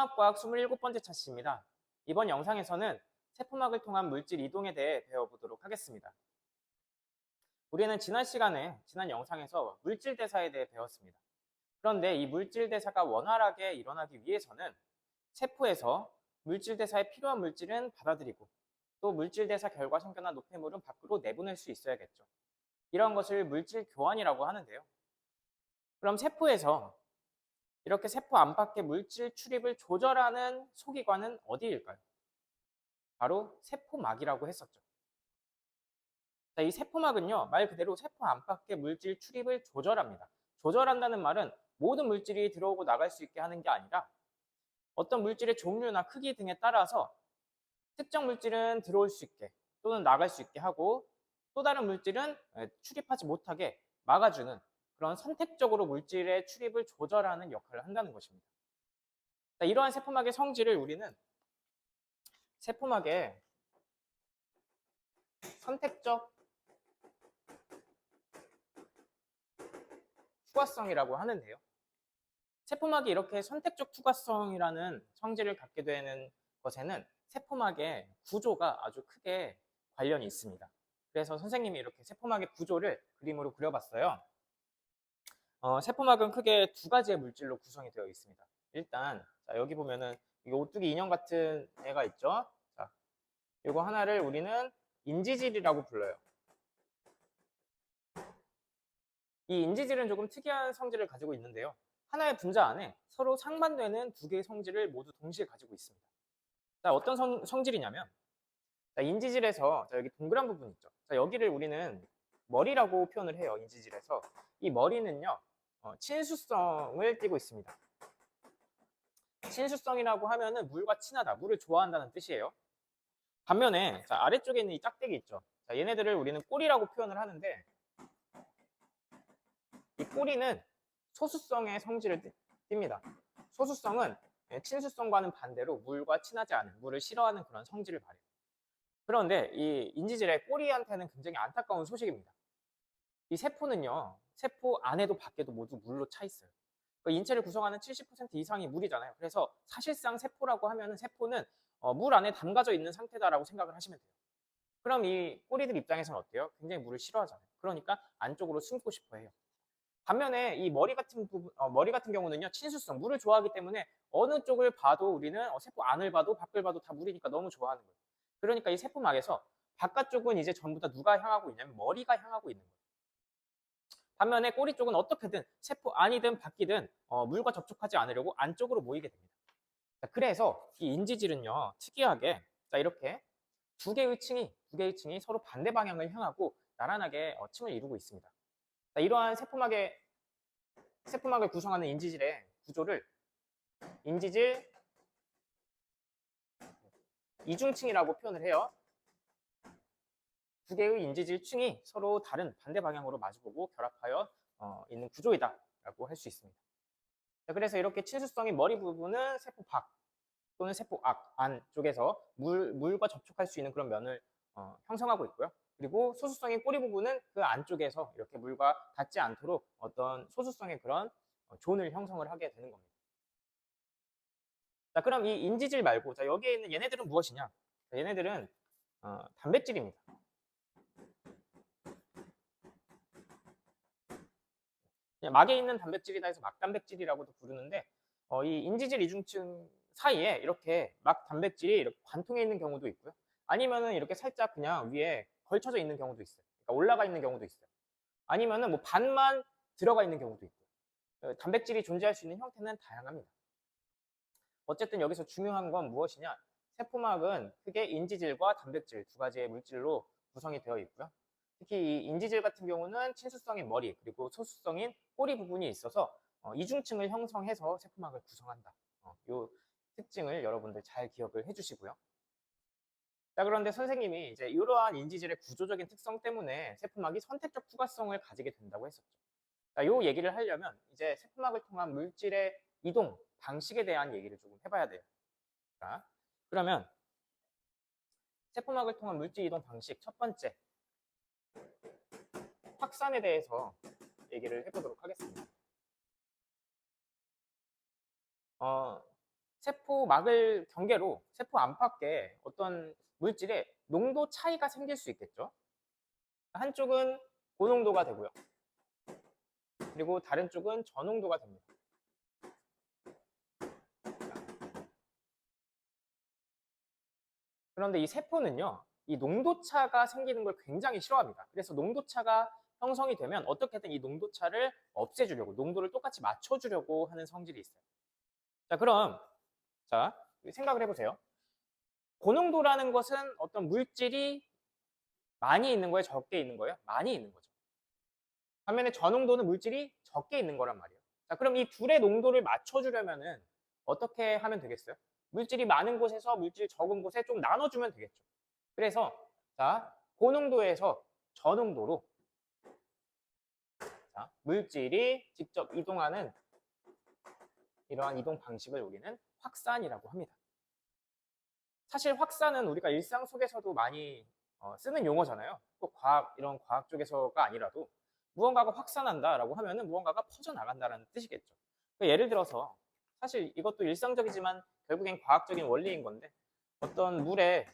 통합과학 27번째 차시입니다. 이번 영상에서는 세포막을 통한 물질 이동에 대해 배워보도록 하겠습니다. 우리는 지난 영상에서 물질 대사에 대해 배웠습니다. 그런데 이 물질 대사가 원활하게 일어나기 위해서는 세포에서 물질 대사에 필요한 물질은 받아들이고 또 물질 대사 결과 생겨난 노폐물은 밖으로 내보낼 수 있어야겠죠. 이런 것을 물질 교환이라고 하는데요. 그럼 세포에서 이렇게 세포 안팎의 물질 출입을 조절하는 소기관은 어디일까요? 바로 세포막이라고 했었죠. 자, 이 세포막은요, 말 그대로 세포 안팎의 물질 출입을 조절합니다. 조절한다는 말은 모든 물질이 들어오고 나갈 수 있게 하는 게 아니라 어떤 물질의 종류나 크기 등에 따라서 특정 물질은 들어올 수 있게 또는 나갈 수 있게 하고 또 다른 물질은 출입하지 못하게 막아주는 그런 선택적으로 물질의 출입을 조절하는 역할을 한다는 것입니다. 자, 이러한 세포막의 성질을 우리는 세포막의 선택적 투과성이라고 하는데요. 세포막이 이렇게 선택적 투과성이라는 성질을 갖게 되는 것에는 세포막의 구조가 아주 크게 관련이 있습니다. 그래서 선생님이 이렇게 세포막의 구조를 그림으로 그려봤어요. 세포막은 크게 두 가지의 물질로 구성이 되어 있습니다. 일단 자, 여기 보면은 이 오뚜기 인형 같은 애가 있죠. 자, 이거 하나를 우리는 인지질이라고 불러요. 이 인지질은 조금 특이한 성질을 가지고 있는데요. 하나의 분자 안에 서로 상반되는 두 개의 성질을 모두 동시에 가지고 있습니다. 자, 어떤 성질이냐면 자, 인지질에서 자, 여기 동그란 부분 있죠. 자, 여기를 우리는 머리라고 표현을 해요. 인지질에서 이 머리는요 친수성을 띠고 있습니다. 친수성이라고 하면은 물과 친하다, 물을 좋아한다는 뜻이에요. 반면에 자, 아래쪽에 있는 이 짝대기 있죠. 자, 얘네들을 우리는 꼬리라고 표현을 하는데 이 꼬리는 소수성의 성질을 띱니다. 소수성은 친수성과는 반대로 물과 친하지 않은, 물을 싫어하는 그런 성질을 발휘해요. 그런데 이 인지질의 꼬리한테는 굉장히 안타까운 소식입니다. 이 세포는요, 세포 안에도 밖에도 모두 물로 차 있어요. 인체를 구성하는 70% 이상이 물이잖아요. 그래서 사실상 세포라고 하면 세포는 물 안에 담가져 있는 상태다라고 생각을 하시면 돼요. 그럼 이 꼬리들 입장에서는 어때요? 굉장히 물을 싫어하잖아요. 그러니까 안쪽으로 숨고 싶어 해요. 반면에 이 머리 같은 경우는요, 친수성, 물을 좋아하기 때문에 어느 쪽을 봐도 우리는 세포 안을 봐도 밖을 봐도 다 물이니까 너무 좋아하는 거예요. 그러니까 이 세포막에서 바깥쪽은 이제 전부 다 누가 향하고 있냐면 머리가 향하고 있는 거예요. 반면에 꼬리 쪽은 어떻게든 세포 안이든 밖이든 물과 접촉하지 않으려고 안쪽으로 모이게 됩니다. 자, 그래서 이 인지질은요, 특이하게 자, 이렇게 두 개의 층이 서로 반대 방향을 향하고 나란하게 층을 이루고 있습니다. 자, 이러한 세포막을 구성하는 인지질의 구조를 인지질 이중층이라고 표현을 해요. 두 개의 인지질 층이 서로 다른 반대 방향으로 마주보고 결합하여 있는 구조이다라고 할 수 있습니다. 자, 그래서 이렇게 친수성이 머리 부분은 세포 밖 또는 세포 안쪽에서 물과 접촉할 수 있는 그런 면을 형성하고 있고요. 그리고 소수성의 꼬리 부분은 그 안쪽에서 이렇게 물과 닿지 않도록 어떤 소수성의 그런 존을 형성을 하게 되는 겁니다. 자, 그럼 이 인지질 말고 자, 여기에 있는 얘네들은 무엇이냐? 자, 얘네들은 단백질입니다. 막에 있는 단백질이다 해서 막단백질이라고도 부르는데 이 인지질 이중층 사이에 이렇게 막 단백질이 이렇게 관통해 있는 경우도 있고요. 아니면은 이렇게 살짝 그냥 위에 걸쳐져 있는 경우도 있어요. 그러니까 올라가 있는 경우도 있어요. 아니면은 뭐 반만 들어가 있는 경우도 있고요. 단백질이 존재할 수 있는 형태는 다양합니다. 어쨌든 여기서 중요한 건 무엇이냐? 세포막은 크게 인지질과 단백질 두 가지의 물질로 구성이 되어 있고요. 특히 이 인지질 같은 경우는 친수성인 머리 그리고 소수성인 꼬리 부분이 있어서 이중층을 형성해서 세포막을 구성한다. 이 특징을 여러분들 잘 기억을 해주시고요. 자, 그런데 선생님이 이제 이러한 인지질의 구조적인 특성 때문에 세포막이 선택적 투과성을 가지게 된다고 했었죠. 자, 이 얘기를 하려면 이제 세포막을 통한 물질의 이동 방식에 대한 얘기를 조금 해봐야 돼요. 자, 그러면 세포막을 통한 물질 이동 방식 첫 번째 확산에 대해서 얘기를 해보도록 하겠습니다. 세포막을 경계로 세포 안팎에 어떤 물질의 농도 차이가 생길 수 있겠죠. 한쪽은 고농도가 되고요. 그리고 다른 쪽은 저농도가 됩니다. 그런데 이 세포는요, 이 농도차가 생기는 걸 굉장히 싫어합니다. 그래서 농도차가 형성이 되면 어떻게든 이 농도차를 없애주려고, 농도를 똑같이 맞춰주려고 하는 성질이 있어요. 자, 그럼 생각을 해보세요. 고농도라는 것은 어떤 물질이 많이 있는 거예요? 적게 있는 거예요? 많이 있는 거죠. 반면에 저농도는 물질이 적게 있는 거란 말이에요. 자, 그럼 이 둘의 농도를 맞춰주려면은 어떻게 하면 되겠어요? 물질이 많은 곳에서 물질 적은 곳에 좀 나눠주면 되겠죠. 그래서 고농도에서 저농도로 물질이 직접 이동하는 이러한 이동 방식을 우리는 확산이라고 합니다. 사실 확산은 우리가 일상 속에서도 많이 쓰는 용어잖아요. 꼭 이런 과학 쪽에서가 아니라도 무언가가 확산한다라고 하면은 무언가가 퍼져나간다라는 뜻이겠죠. 예를 들어서 사실 이것도 일상적이지만 결국엔 과학적인 원리인 건데, 어떤 물에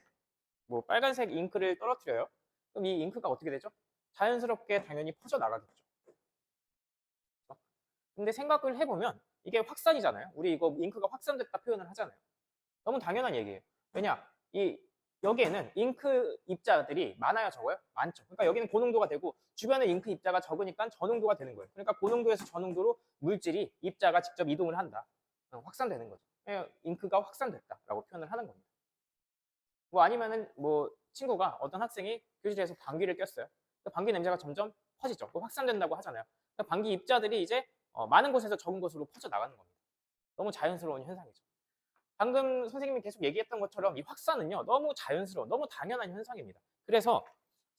뭐 빨간색 잉크를 떨어뜨려요. 그럼 이 잉크가 어떻게 되죠? 자연스럽게 당연히 퍼져나가겠죠. 근데 생각을 해보면 이게 확산이잖아요. 우리 이거 잉크가 확산됐다 표현을 하잖아요. 너무 당연한 얘기예요. 왜냐? 여기에는 잉크 입자들이 많아요, 적어요? 많죠. 그러니까 여기는 고농도가 되고 주변에 잉크 입자가 적으니까 저농도가 되는 거예요. 그러니까 고농도에서 저농도로 물질이 입자가 직접 이동을 한다. 확산되는 거죠. 잉크가 확산됐다라고 표현을 하는 겁니다. 뭐 아니면은 뭐 친구가 어떤 학생이 교실에서 방귀를 꼈어요. 방귀 냄새가 점점 퍼지죠. 확산된다고 하잖아요. 그러니까 방귀 입자들이 이제 많은 곳에서 적은 곳으로 퍼져 나가는 겁니다. 너무 자연스러운 현상이죠. 방금 선생님이 계속 얘기했던 것처럼 이 확산은요, 너무 자연스러운, 너무 당연한 현상입니다. 그래서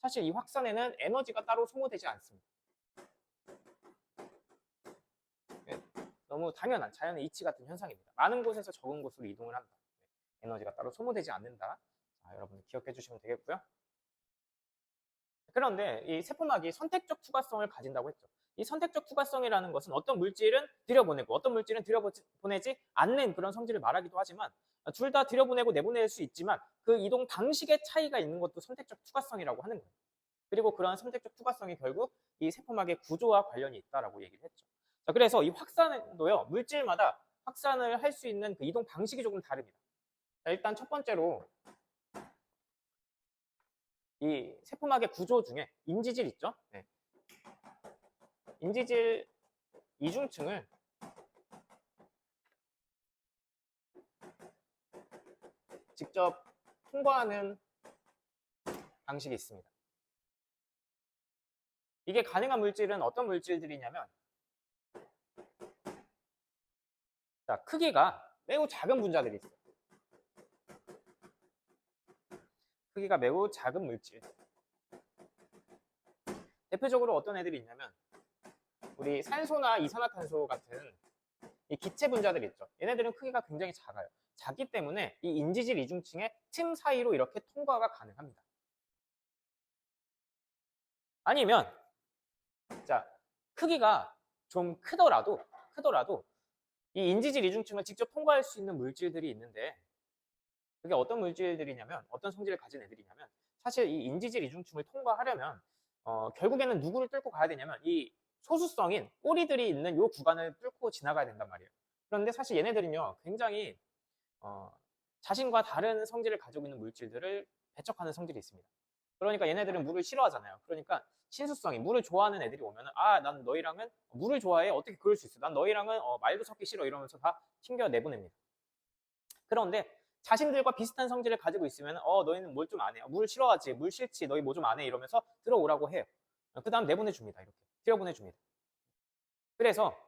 사실 이 확산에는 에너지가 따로 소모되지 않습니다. 너무 당연한 자연의 이치 같은 현상입니다. 많은 곳에서 적은 곳으로 이동을 한다. 에너지가 따로 소모되지 않는다. 여러분 기억해 주시면 되겠고요. 그런데 이 세포막이 선택적 투과성을 가진다고 했죠. 이 선택적 투과성이라는 것은 어떤 물질은 들여보내고 어떤 물질은 들여보내지 않는 그런 성질을 말하기도 하지만, 둘 다 들여보내고 내보낼 수 있지만 그 이동 방식의 차이가 있는 것도 선택적 투과성이라고 하는 거예요. 그리고 그러한 선택적 투과성이 결국 이 세포막의 구조와 관련이 있다라고 얘기를 했죠. 자, 그래서 이 확산도요, 물질마다 확산을 할 수 있는 그 이동 방식이 조금 다릅니다. 자, 일단 첫 번째로 이 세포막의 구조 중에 인지질 있죠? 네. 인지질 이중층을 직접 통과하는 방식이 있습니다. 이게 가능한 물질은 어떤 물질들이냐면, 자, 크기가 매우 작은 분자들이 있어요. 크기가 매우 작은 물질. 대표적으로 어떤 애들이 있냐면 우리 산소나 이산화탄소 같은 이 기체 분자들 있죠. 얘네들은 크기가 굉장히 작아요. 작기 때문에 이 인지질 이중층의 틈 사이로 이렇게 통과가 가능합니다. 아니면 자, 크기가 좀 크더라도 이 인지질 이중층을 직접 통과할 수 있는 물질들이 있는데, 그게 어떤 물질들이냐면, 어떤 성질을 가진 애들이냐면, 사실 이 인지질 이중층을 통과하려면 결국에는 누구를 뚫고 가야 되냐면 이 소수성인 꼬리들이 있는 이 구간을 뚫고 지나가야 된단 말이에요. 그런데 사실 얘네들은요, 굉장히 자신과 다른 성질을 가지고 있는 물질들을 배척하는 성질이 있습니다. 그러니까 얘네들은 물을 싫어하잖아요. 그러니까 친수성이, 물을 좋아하는 애들이 오면은 난 너희랑은 물을 좋아해. 어떻게 그럴 수 있어? 난 너희랑은 말도 섞기 싫어. 이러면서 다 튕겨 내보냅니다. 그런데 자신들과 비슷한 성질을 가지고 있으면 너희는 뭘 좀 안 해. 물 싫어하지. 물 싫지. 너희 뭐 좀 안 해. 이러면서 들어오라고 해요. 그 다음 내보내줍니다. 이렇게 들여보내줍니다. 그래서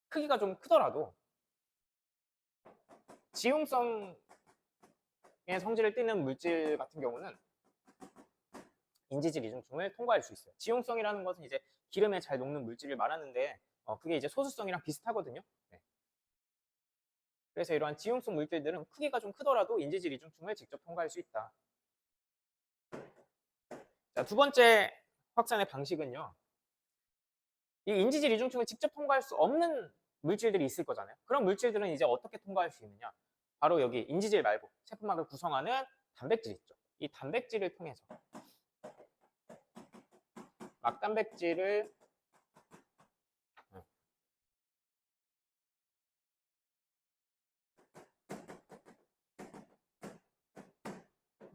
크기가 좀 크더라도 지용성의 성질을 띠는 물질 같은 경우는 인지질 이중층을 통과할 수 있어요. 지용성이라는 것은 이제 기름에 잘 녹는 물질을 말하는데 그게 이제 소수성이랑 비슷하거든요. 네. 그래서 이러한 지용성 물질들은 크기가 좀 크더라도 인지질 이중층을 직접 통과할 수 있다. 자, 두 번째 확산의 방식은요. 이 인지질 이중층을 직접 통과할 수 없는 물질들이 있을 거잖아요. 그런 물질들은 이제 어떻게 통과할 수 있느냐? 바로 여기 인지질 말고 세포막을 구성하는 단백질 있죠. 이 단백질을 통해서 막단백질을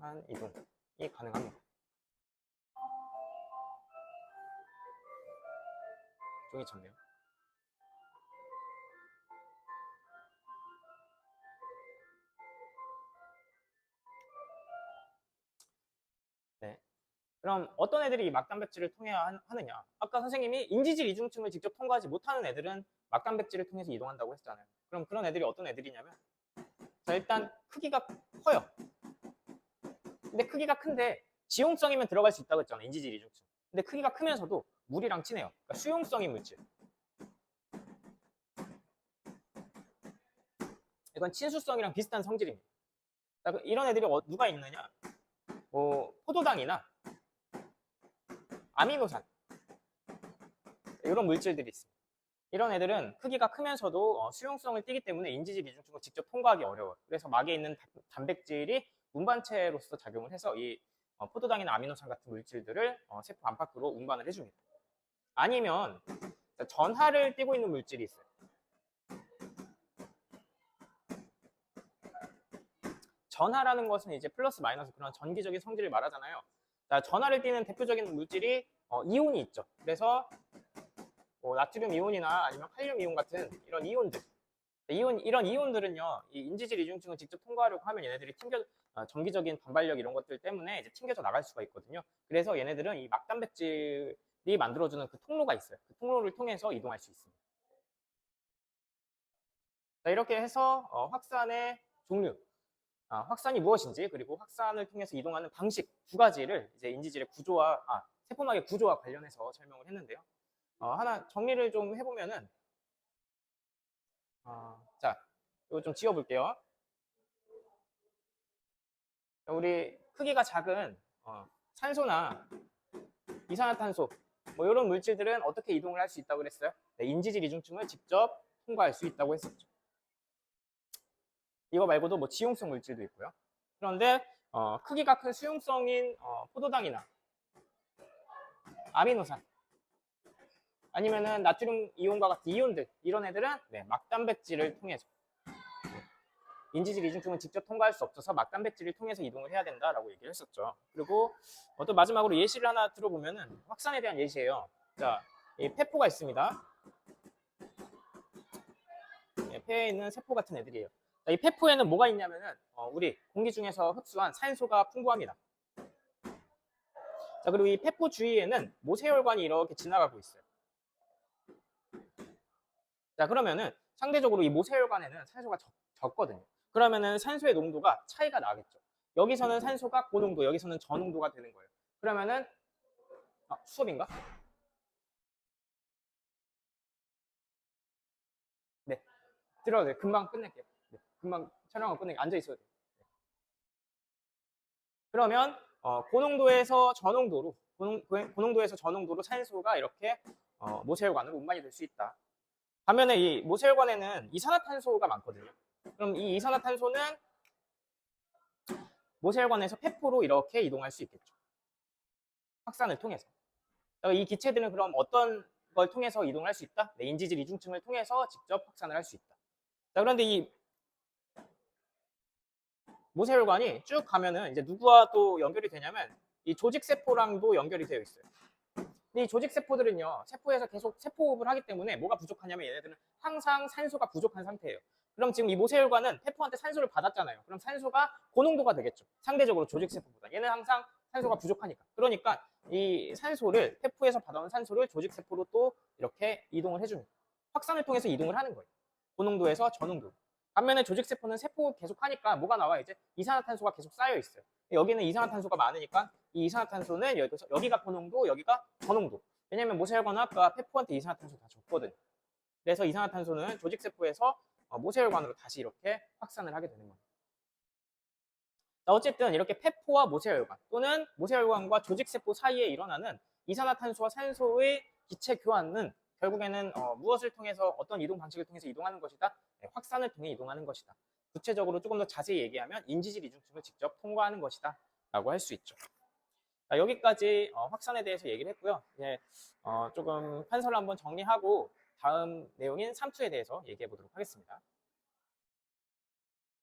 한 이동이 가능합니다. 종이 쳤네요. 네. 그럼 어떤 애들이 이 막단백질을 통해야 하느냐? 아까 선생님이 인지질 이중층을 직접 통과하지 못하는 애들은 막단백질을 통해서 이동한다고 했잖아요. 그럼 그런 애들이 어떤 애들이냐면, 자, 일단 크기가 커요. 근데 크기가 큰데 지용성이면 들어갈 수 있다고 했잖아요. 인지질 이중층. 근데 크기가 크면서도 물이랑 친해요. 그러니까 수용성인 물질. 이건 친수성이랑 비슷한 성질입니다. 이런 애들이 누가 있느냐? 포도당이나 아미노산 이런 물질들이 있습니다. 이런 애들은 크기가 크면서도 수용성을 띠기 때문에 인지질 이중층을 직접 통과하기 어려워요. 그래서 막에 있는 단백질이 운반체로서 작용을 해서 이 포도당이나 아미노산 같은 물질들을 세포 안팎으로 운반을 해줍니다. 아니면 전하를 띠고 있는 물질이 있어요. 전하라는 것은 이제 플러스 마이너스 그런 전기적인 성질을 말하잖아요. 자, 전하를 띠는 대표적인 물질이 이온이 있죠. 그래서 나트륨 이온이나 아니면 칼륨 이온 같은 이런 이온들. 이런 이온들은요, 이 인지질 이중층을 직접 통과하려고 하면 얘네들이 전기적인 반발력 이런 것들 때문에 이제 튕겨져 나갈 수가 있거든요. 그래서 얘네들은 이 막단백질이 만들어주는 그 통로가 있어요. 그 통로를 통해서 이동할 수 있습니다. 자, 이렇게 해서 확산의 종류, 확산이 무엇인지 그리고 확산을 통해서 이동하는 방식 두 가지를 이제 인지질의 구조와 세포막의 구조와 관련해서 설명을 했는데요. 하나 정리를 좀 해보면은 자, 이거 좀 지워볼게요. 우리 크기가 작은 산소나 이산화탄소 뭐 이런 물질들은 어떻게 이동을 할 수 있다고 그랬어요? 네, 인지질 이중층을 직접 통과할 수 있다고 했었죠. 이거 말고도 뭐 지용성 물질도 있고요. 그런데 크기가 큰 수용성인 포도당이나 아미노산 아니면은 나트륨 이온과 같은 이온들 이런 애들은 네, 막단백질을 통해서 인지질 이중층을 직접 통과할 수 없어서 막단백질을 통해서 이동을 해야 된다라고 얘기를 했었죠. 그리고 또 마지막으로 예시를 하나 들어보면은 확산에 대한 예시예요. 자, 이 폐포가 있습니다. 네, 폐에 있는 세포 같은 애들이에요. 자, 이 폐포에는 뭐가 있냐면은 우리 공기 중에서 흡수한 산소가 풍부합니다. 자, 그리고 이 폐포 주위에는 모세혈관이 이렇게 지나가고 있어요. 자, 그러면은 상대적으로 이 모세혈관에는 산소가 적거든요. 그러면은 산소의 농도가 차이가 나겠죠. 여기서는 산소가 고농도, 여기서는 저농도가 되는 거예요. 그러면은 수업인가? 네, 들어도 돼요. 금방 끝낼게요. 네, 금방 촬영을 끝낼게요. 앉아 있어도 돼요. 네. 그러면 고농도에서 저농도로 고농도에서 저농도로 산소가 이렇게 모세혈관으로 운반이 될 수 있다. 반면에 이 모세혈관에는 이산화탄소가 많거든요. 그럼 이 이산화탄소는 모세혈관에서 폐포로 이렇게 이동할 수 있겠죠. 확산을 통해서. 이 기체들은 그럼 어떤 걸 통해서 이동을 할 수 있다? 네, 인지질 이중층을 통해서 직접 확산을 할 수 있다. 자, 그런데 이 모세혈관이 쭉 가면은 이제 누구와 또 연결이 되냐면 이 조직세포랑도 연결이 되어 있어요. 근데 이 조직세포들은요, 세포에서 계속 세포호흡을 하기 때문에 뭐가 부족하냐면 얘네들은 항상 산소가 부족한 상태예요. 그럼 지금 이 모세혈관은 폐포한테 산소를 받았잖아요. 그럼 산소가 고농도가 되겠죠. 상대적으로 조직세포보다. 얘는 항상 산소가 부족하니까. 그러니까 이 산소를, 폐포에서 받아온 산소를 조직세포로 또 이렇게 이동을 해줍니다. 확산을 통해서 이동을 하는 거예요. 고농도에서 저농도. 반면에 조직세포는 세포 계속 하니까 뭐가 나와? 이제 이산화탄소가 계속 쌓여 있어요. 여기는 이산화탄소가 많으니까 이 이산화탄소는 여기가 고농도, 여기가 저농도. 왜냐면 모세혈관은 아까 폐포한테 이산화탄소 다 줬거든요. 그래서 이산화탄소는 조직세포에서 모세혈관으로 다시 이렇게 확산을 하게 되는 겁니다. 어쨌든 이렇게 폐포와 모세혈관 또는 모세혈관과 조직세포 사이에 일어나는 이산화탄소와 산소의 기체 교환은 결국에는 무엇을 통해서 어떤 이동 방식을 통해서 이동하는 것이다? 네, 확산을 통해 이동하는 것이다. 구체적으로 조금 더 자세히 얘기하면 인지질 이중층을 직접 통과하는 것이다 라고 할 수 있죠. 자, 여기까지 확산에 대해서 얘기를 했고요. 이제 조금 판서를 한번 정리하고 다음 내용인 삼투에 대해서 얘기해 보도록 하겠습니다.